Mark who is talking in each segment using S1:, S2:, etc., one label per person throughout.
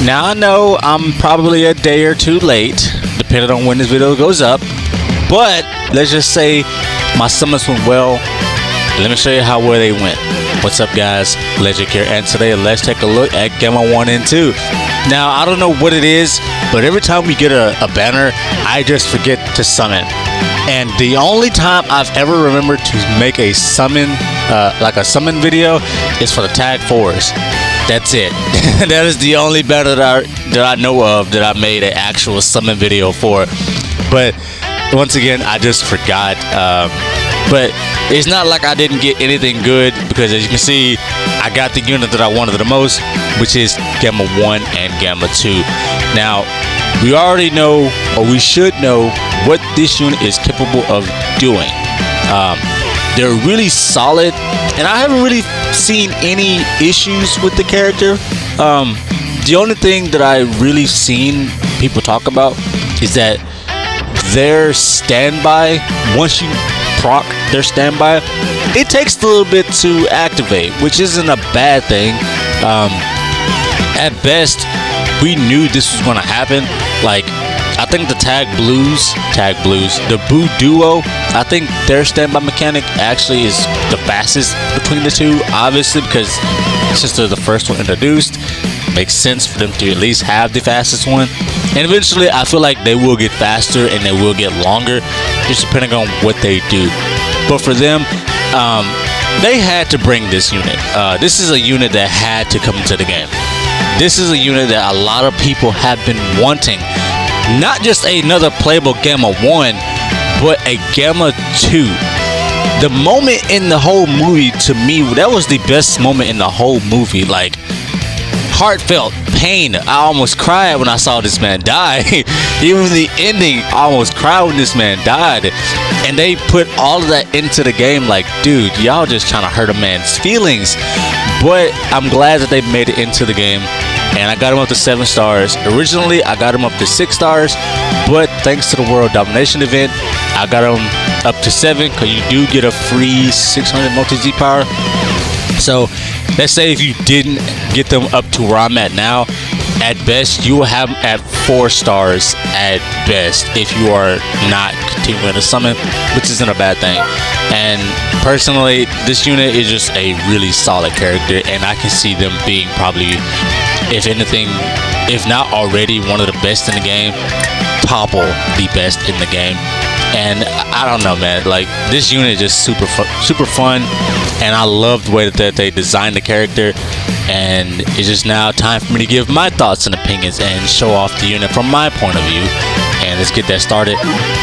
S1: Now I know I'm probably a day or two late, depending on when this video goes up. But let's just say my summons went well. Let me show you how well they went. What's up, guys? Legend here, and today let's take a look at Gamma 1 and 2. Now I don't know what it is, but every time we get a banner, I just forget to summon. And the only time I've ever remembered to make a summon, like a summon video, is for the tag 4s. That's it. That is the only banner that I know of that I made an actual summon video for. But once again, I just forgot. But it's not like I didn't get anything good, because as you can see, I got the unit that I wanted the most, which is Gamma 1 and Gamma 2. Now, we already know, or we should know, what this unit is capable of doing. They're really solid, and I haven't really seen any issues with the character. The only thing that I really seen people talk about is that their standby, once you proc their standby, it takes a little bit to activate, which isn't a bad thing. At best, we knew this was going to happen. Like, I think the Tag Blues, the Boo Duo, I think their standby mechanic actually is the fastest between the two, obviously, because since they're the first one introduced, it makes sense for them to at least have the fastest one. And eventually, I feel like they will get faster and they will get longer, just depending on what they do. But for them, they had to bring this unit. This is a unit that had to come into the game. This is a unit that a lot of people have been wanting. Not just another playable Gamma 1, but a Gamma 2. The moment in the whole movie, to me, that was the best moment in the whole movie. Like, heartfelt pain. I almost cried when I saw this man die. Even the ending, I almost cried when this man died. And they put all of that into the game. Like, dude, y'all just trying to hurt a man's feelings. But I'm glad that they made it into the game, and I got him up to 7 stars. Originally, I got him up to 6 stars, but thanks to the World Domination event, I got him up to 7, because you do get a free 600 multi-Z power. So let's say if you didn't get them up to where I'm at now, at best you will have them at 4 stars at best if you are not continuing to summon, which isn't a bad thing. And personally, this unit is just a really solid character, and I can see them being probably, if anything, if not already, one of the best in the game, topple the best in the game. And I don't know, man, like, this unit is just super fun, and I love the way that they designed the character. And it's just now time for me to give my thoughts and opinions and show off the unit from my point of view. And let's get that started.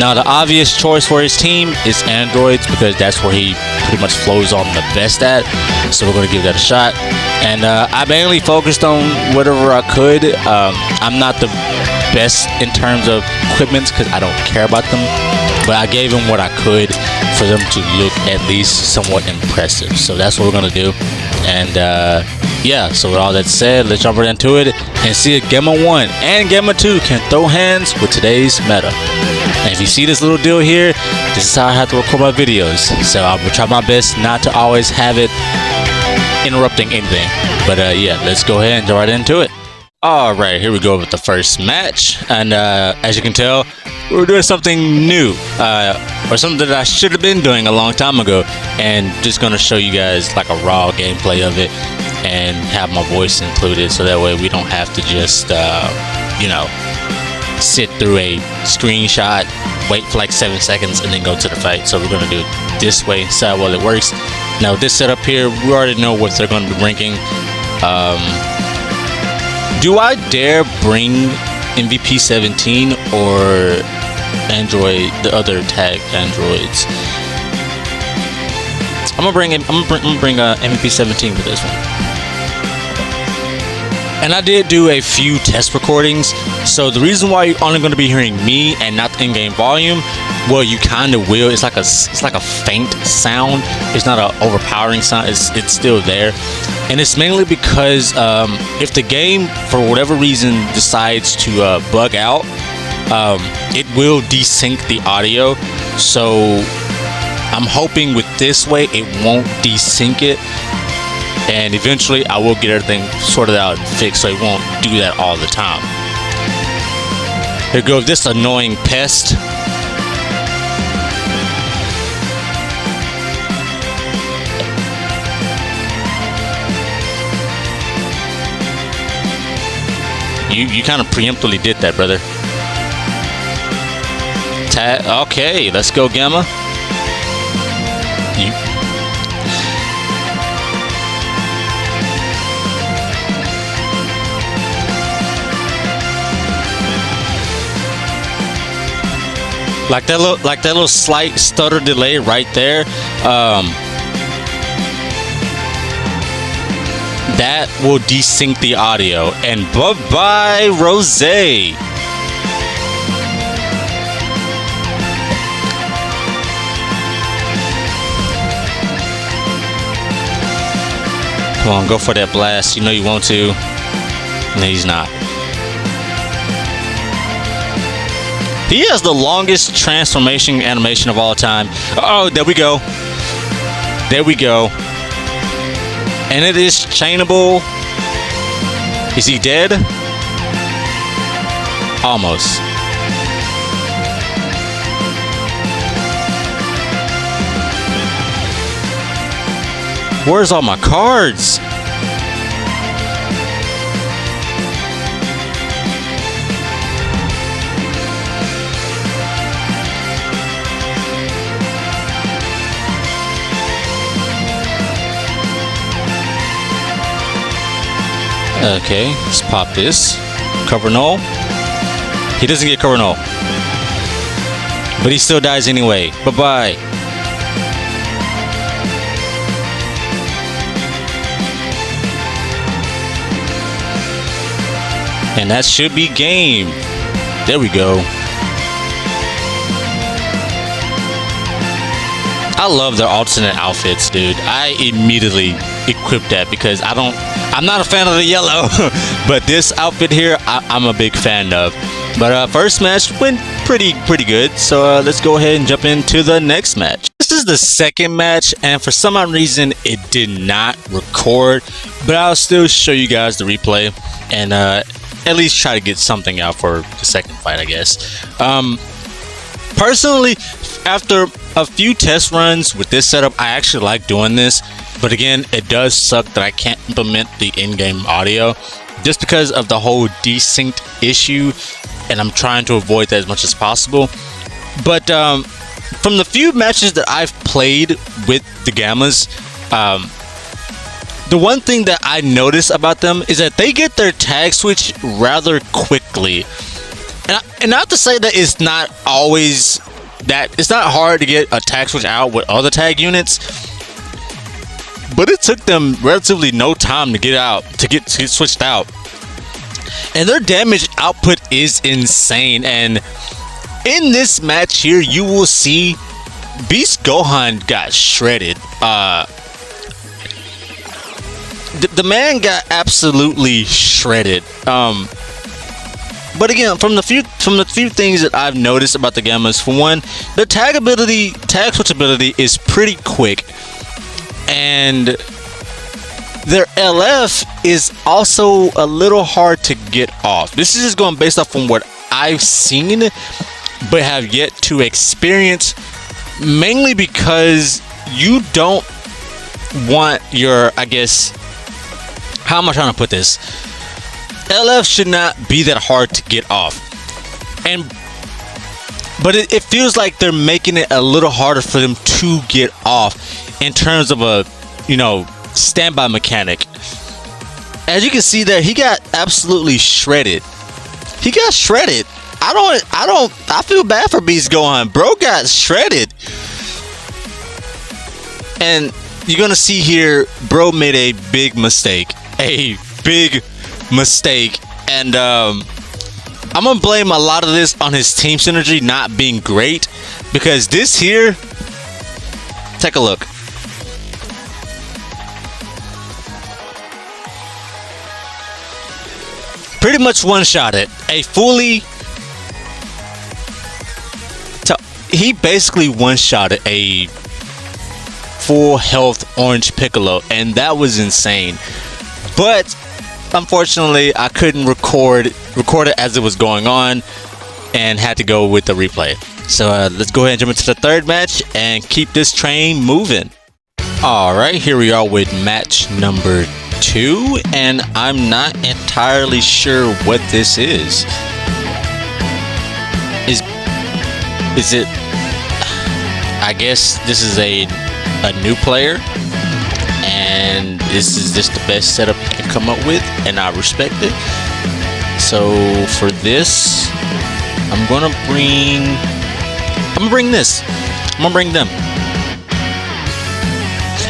S1: Now, the obvious choice for his team is androids, because that's where he pretty much flows on the best at. So we're going to give that a shot. And I mainly focused on whatever I could. I'm not the best in terms of equipment, because I don't care about them, but I gave him what I could for them to look at least somewhat impressive. So that's what we're going to do. And yeah, so with all that said, let's jump right into it and see if Gamma 1 and Gamma 2 can throw hands with today's meta. And if you see this little deal here, this is how I have to record my videos. So I will try my best not to always have it interrupting anything. But yeah, let's go ahead and jump right into it. Alright, here we go with the first match. And as you can tell, we're doing something new, or something that I should have been doing a long time ago, and just gonna show you guys like a raw gameplay of it and have my voice included, so that way we don't have to just you know, sit through a screenshot, wait for like 7 seconds, and then go to the fight. So we're gonna do it this way, see how well it works. Now this setup here, we already know what they're gonna be ranking. Do I dare bring MVP 17 or Android, the other tag androids? I'm gonna bring MVP 17 for this one. And I did do a few test recordings, so the reason why you're only going to be hearing me and not the in-game volume, well, you kind of will. It's like a faint sound. It's not an overpowering sound. It's still there, and it's mainly because if the game for whatever reason decides to bug out, it will desync the audio. So I'm hoping with this way it won't desync it. and eventually I will get everything sorted out and fixed so it won't do that all the time. Here goes this annoying pest. You kind of preemptively did that, brother. Okay, let's go, Gamma. Like that little slight stutter delay right there. That will desync the audio. And bye-bye, Rose. Come on, go for that blast. You know you want to. No, he's not. He has the longest transformation animation of all time. Oh, there we go. There we go. And it is chainable. Is he dead? Almost. Where's all my cards? Okay, let's pop this. Cover null. He doesn't get cover null. But he still dies anyway. Bye-bye. And that should be game. There we go. I love their alternate outfits, dude. I immediately equipped that because I'm not a fan of the yellow, but this outfit here, I'm a big fan of. But first match went pretty good, so let's go ahead and jump into the next match. This is the second match, and for some odd reason, it did not record, but I'll still show you guys the replay and at least try to get something out for the second fight, I guess. Personally, after a few test runs with this setup, I actually like doing this. But again, it does suck that I can't implement the in-game audio just because of the whole desynced issue, and I'm trying to avoid that as much as possible. But from the few matches that I've played with the Gammas, the one thing that I notice about them is that they get their tag switch rather quickly. And not to say that it's not always that it's not hard to get a tag switch out with other tag units, but it took them relatively no time to get switched out. And their damage output is insane. And in this match here, you will see Beast Gohan got shredded. The man got absolutely shredded. But again, from the few things that I've noticed about the Gammas, for one, their tag switch ability is pretty quick, and their LF is also a little hard to get off. This is just going based off from what I've seen, but have yet to experience, mainly because you don't want your, I guess, how am I trying to put this? LF should not be that hard to get off, but it feels like they're making it a little harder for them to get off in terms of a, standby mechanic. As you can see there, he got absolutely shredded. He got shredded. I feel bad for Beast Gohan. Bro got shredded. And you're gonna see here, bro made a big mistake. And I'm gonna blame a lot of this on his team synergy not being great, because this here, take a look. Pretty much one-shot it. He basically one-shotted a full health Orange Piccolo, and that was insane. But unfortunately, I couldn't record it as it was going on, and had to go with the replay. So let's go ahead and jump into the third match and keep this train moving. All right, here we are with match number 2, and I'm not entirely sure what this is. Is it? I guess this is a new player, and this is just the best setup you can come up with, and I respect it. So for this, I'm gonna bring them.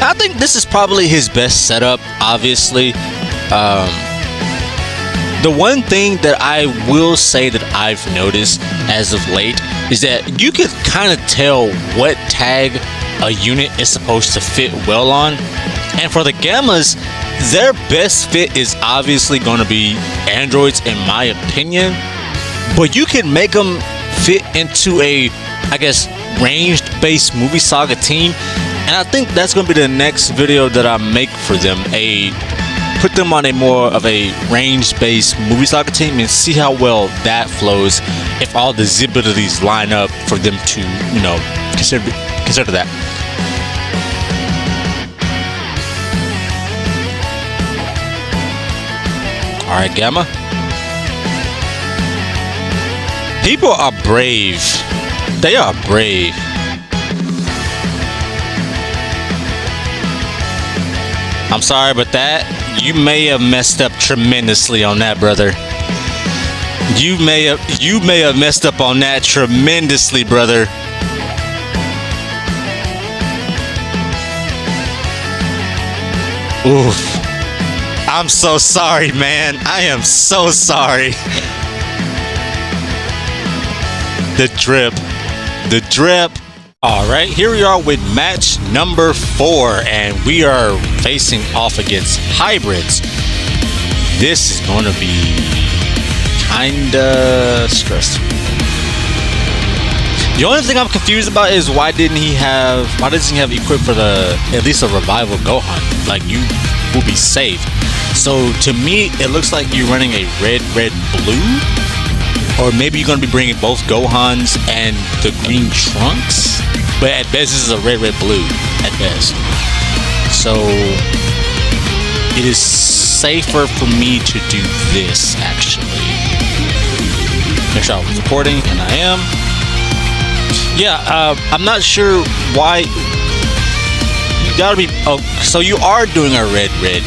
S1: I think this is probably his best setup, obviously. The one thing that I will say that I've noticed as of late is that you could kind of tell what tag a unit is supposed to fit well on. And for the Gammas, their best fit is obviously going to be androids, in my opinion. But you can make them fit into a, I guess, ranged-based movie saga team. And I think that's going to be the next video that I make for them. Put them on a more of a range-based movie saga team and see how well that flows if all the abilities line up for them to, you know, consider that. Alright, Gamma. People are brave. They are brave. I'm sorry, but you may have messed up tremendously on that, brother. You may have messed up on that tremendously, brother. Oof. I'm so sorry, man. I am so sorry. The drip. Alright, here we are with match number 4, and we are facing off against hybrids. This is going to be kinda stressful. The only thing I'm confused about is why doesn't he have equipped for at least a revival Gohan? Like, you will be safe. So to me, it looks like you're running a red, blue. Or maybe you're going to be bringing both Gohans and the green Trunks. But at best, this is a red, blue. At best. So it is safer for me to do this, actually. Make sure I was recording, and I am. Yeah, I'm not sure why. You gotta be. Oh, so you are doing a red, blue.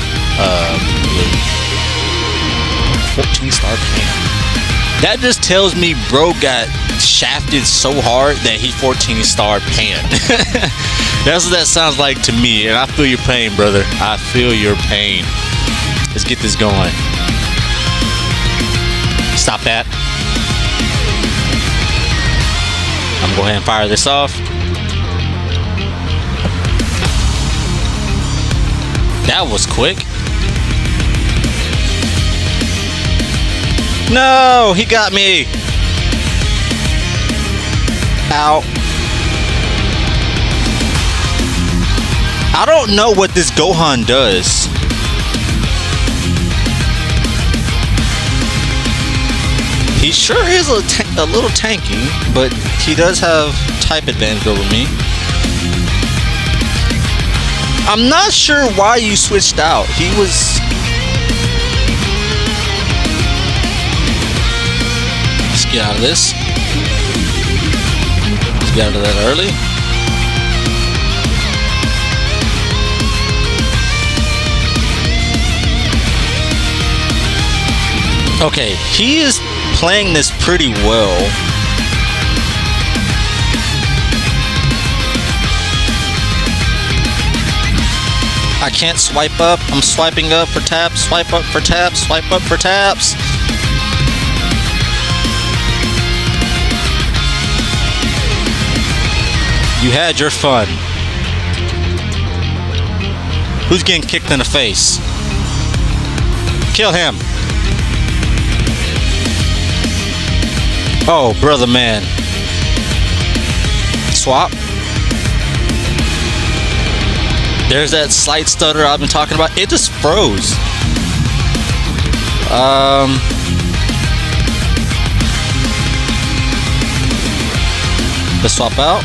S1: 14-star pan. That just tells me bro got shafted so hard that he 14-star pan. That's what that sounds like to me, and I feel your pain, brother. I feel your pain. Let's get this going. Stop that. I'm gonna go ahead and fire this off. That was quick. No, he got me. Ow. I don't know what this Gohan does. He sure is a little tanky, but he does have type advantage over me. I'm not sure why you switched out. He was... Let's get out of this. Let's get out of that early. Okay, he is playing this pretty well. I can't swipe up. I'm swiping up for taps. Swipe up for taps. Swipe up for taps. You had your fun. Who's getting kicked in the face? Kill him. Oh, brother man. There's that slight stutter I've been talking about. It just froze. Let's swap out.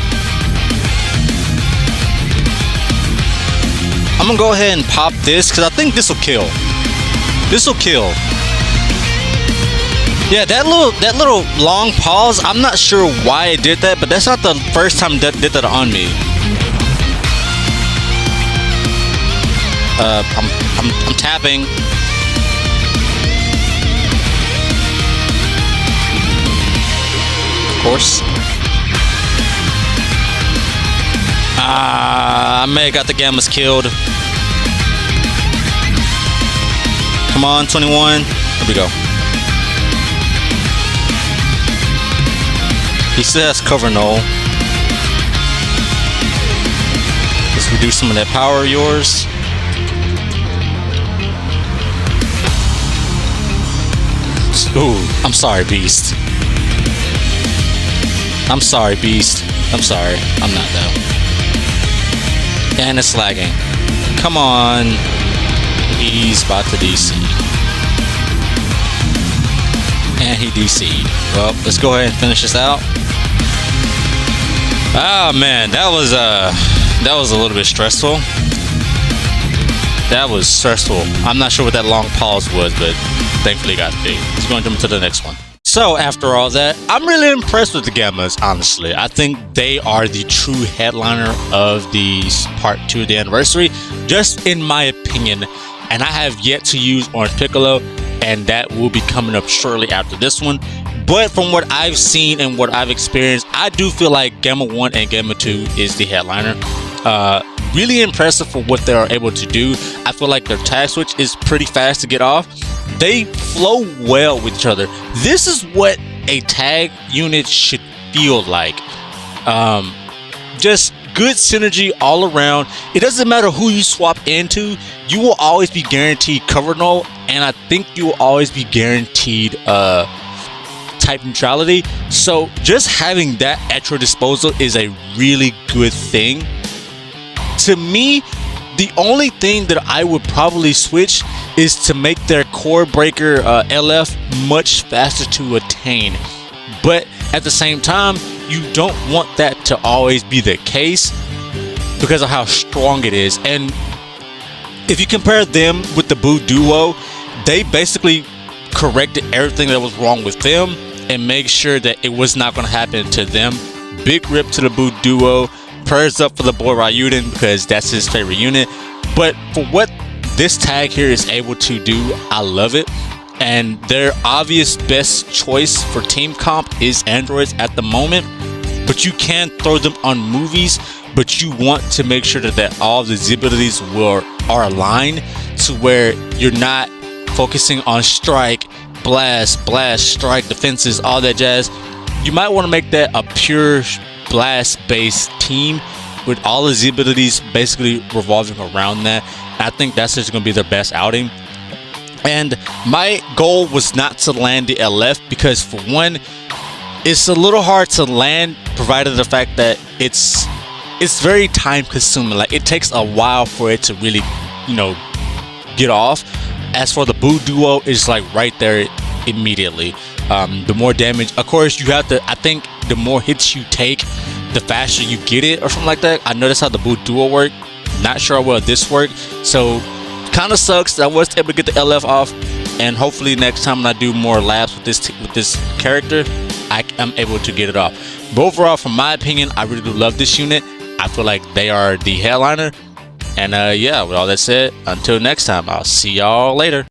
S1: I'm gonna go ahead and pop this because I think this will kill. This will kill. Yeah, that little long pause. I'm not sure why it did that, but that's not the first time that did that on me. I'm tapping. Of course. I may have got the Gammas killed. Come on, 21. There we go. He still has cover null. Let's reduce some of that power of yours. Ooh, I'm sorry, Beast. I'm sorry, Beast. I'm sorry. I'm not though. And it's lagging. Come on. He's about to DC. And he DC'd. Well, let's go ahead and finish this out. Oh man, that was a little bit stressful. That was stressful. I'm not sure what that long pause was, but thankfully got fixed. Let's go and jump into the next one. So after all that, I'm really impressed with the Gammas, honestly. I think they are the true headliner of the part 2 of the anniversary, just in my opinion. And I have yet to use Orange Piccolo, and that will be coming up shortly after this one. But from what I've seen and what I've experienced, I do feel like Gamma 1 and Gamma 2 is the headliner. Really impressive for what they are able to do. I feel like their tag switch is pretty fast to get off. They flow well with each other. This is what a tag unit should feel like. Just good synergy all around. It doesn't matter who you swap into, you will always be guaranteed cover null, and I think you will always be guaranteed type neutrality. So just having that at your disposal is a really good thing. To me, the only thing that I would probably switch is to make their core breaker LF much faster to attain. But at the same time, you don't want that to always be the case because of how strong it is. And if you compare them with the Boo Duo, they basically corrected everything that was wrong with them and make sure that it was not going to happen to them. Big rip to the Boo Duo. Prayers up for the boy Ryuden because that's his favorite unit. But for what this tag here is able to do, I love it. And their obvious best choice for team comp is androids at the moment. But you can throw them on movies, but you want to make sure that all the abilities are aligned to where you're not focusing on strike, blast, strike, defenses, all that jazz. You might want to make that a pure blast based team with all the Z abilities basically revolving around that. I think that's just going to be their best outing. And my goal was not to land the LF because, for one, it's a little hard to land provided the fact that it's very time consuming. Like, it takes a while for it to really, get off. As for the Boo Duo, it's like right there immediately. The more damage, of course, you have to, I think the more hits you take, the faster you get it or something like that. I know that's how the Boo Duo work. Not sure how well this worked. So kind of sucks that I was able to get the LF off, and hopefully next time when I do more labs with this character, I am able to get it off. But overall, from my opinion, I really do love this unit. I feel like they are the headliner. And yeah, with all that said, until next time, I'll see y'all later.